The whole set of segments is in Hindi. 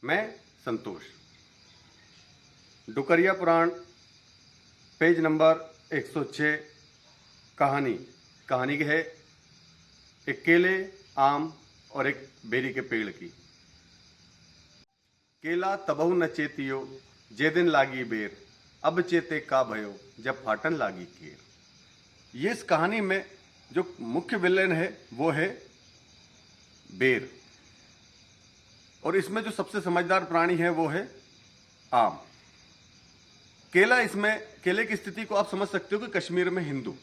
मैं संतोष। डुकरिया पुराण पेज नंबर 106। कहानी है एक केले, आम और एक बेरी के पेड़ की। केला तबहु न चेतियो जे दिन लागी बेर, अब चेते का भयो जब फाटन लागी केर। ये इस कहानी में जो मुख्य विलेन है वो है बेर, और इसमें जो सबसे समझदार प्राणी है वो है आम। केला, इसमें केले की स्थिति को आप समझ सकते हो कि कश्मीर में हिंदू,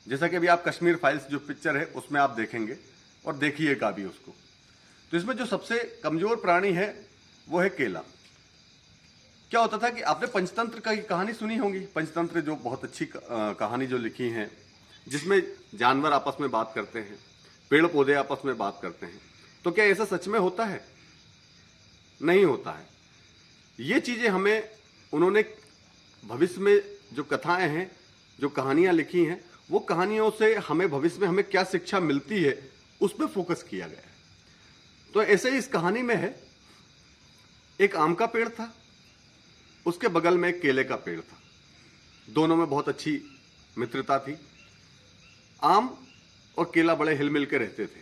जैसा कि अभी आप कश्मीर फाइल्स जो पिक्चर है उसमें आप देखेंगे और देखिएगा भी उसको। तो इसमें जो सबसे कमजोर प्राणी है वो है केला। क्या होता था कि आपने पंचतंत्र की कहानी सुनी होगी। पंचतंत्र जो बहुत अच्छी कहानी जो लिखी है, जिसमें जानवर आपस में बात करते हैं, पेड़ पौधे आपस में बात करते हैं। तो क्या ऐसा सच में होता है? नहीं होता है। ये चीजें हमें उन्होंने भविष्य में जो कथाएं हैं, जो कहानियां लिखी हैं, वो कहानियों से हमें भविष्य में हमें क्या शिक्षा मिलती है उस पर फोकस किया गया है। तो ऐसे ही इस कहानी में है, एक आम का पेड़ था, उसके बगल में एक केले का पेड़ था। दोनों में बहुत अच्छी मित्रता थी। आम और केला बड़े हिलमिल के रहते थे।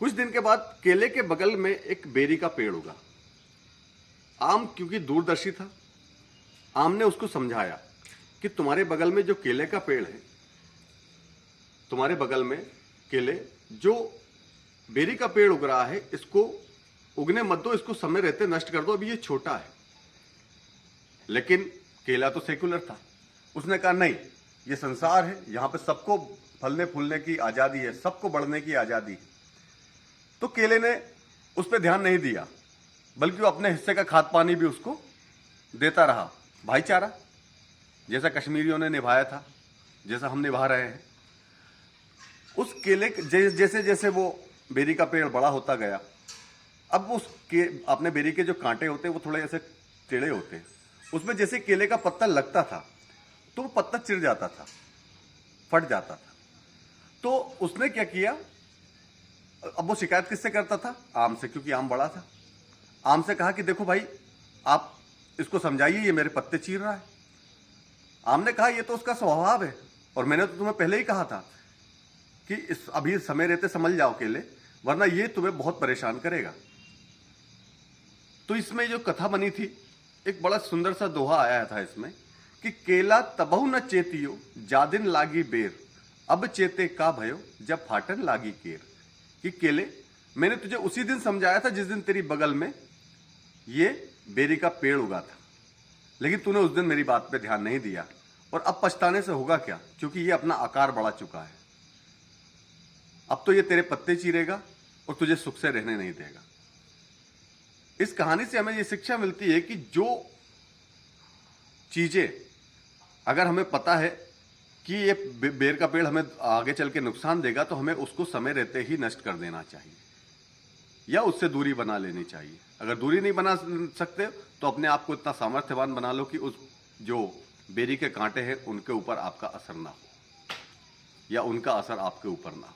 कुछ दिन के बाद केले के बगल में एक बेरी का पेड़ उगा। आम क्योंकि दूरदर्शी था, आम ने उसको समझाया कि तुम्हारे बगल में जो केले का पेड़ है, तुम्हारे बगल में केले, जो बेरी का पेड़ उग रहा है, इसको उगने मत दो, इसको समय रहते नष्ट कर दो, अभी ये छोटा है। लेकिन केला तो सेकुलर था, उसने कहा नहीं, ये संसार है, यहां पे सबको फलने फूलने की आजादी है, सबको बढ़ने की आजादी है। तो केले ने उस पर ध्यान नहीं दिया, बल्कि वो अपने हिस्से का खाद पानी भी उसको देता रहा। भाईचारा जैसा कश्मीरियों ने निभाया था, जैसा हम निभा रहे हैं। उस केले जैसे जैसे वो बेरी का पेड़ बड़ा होता गया, अब उसके अपने बेरी के जो कांटे होते हैं वो थोड़े ऐसे टेढ़े होते हैं। उसमें जैसे केले का पत्ता लगता था तो वो पत्ता चिर जाता था, फट जाता था। तो उसने क्या किया, अब वो शिकायत किससे करता था? आम से, क्योंकि आम बड़ा था। आम से कहा कि देखो भाई, आप इसको समझाइए, ये मेरे पत्ते चीर रहा है। आम ने कहा ये तो उसका स्वभाव है, और मैंने तो तुम्हें पहले ही कहा था कि इस अभी समय रहते समझ जाओ केले, वरना ये तुम्हें बहुत परेशान करेगा। तो इसमें जो कथा बनी थी, एक बड़ा सुंदर सा दोहा आया था इसमें कि केला तबहु न चेतियो जादिन लागी बेर, अब चेते का भयो जब फाटन लागी केर। कि केले, मैंने तुझे उसी दिन समझाया था जिस दिन तेरी बगल में ये बेरी का पेड़ उगा था, लेकिन तूने उस दिन मेरी बात पे ध्यान नहीं दिया, और अब पछताने से होगा क्या, क्योंकि ये अपना आकार बढ़ा चुका है। अब तो ये तेरे पत्ते चीरेगा और तुझे सुख से रहने नहीं देगा। इस कहानी से हमें ये शिक्षा मिलती है कि जो चीजें अगर हमें पता है कि ये बेर का पेड़ हमें आगे चल के नुकसान देगा, तो हमें उसको समय रहते ही नष्ट कर देना चाहिए या उससे दूरी बना लेनी चाहिए। अगर दूरी नहीं बना सकते तो अपने आप को इतना सामर्थ्यवान बना लो कि उस जो बेरी के कांटे हैं उनके ऊपर आपका असर ना हो, या उनका असर आपके ऊपर ना हो।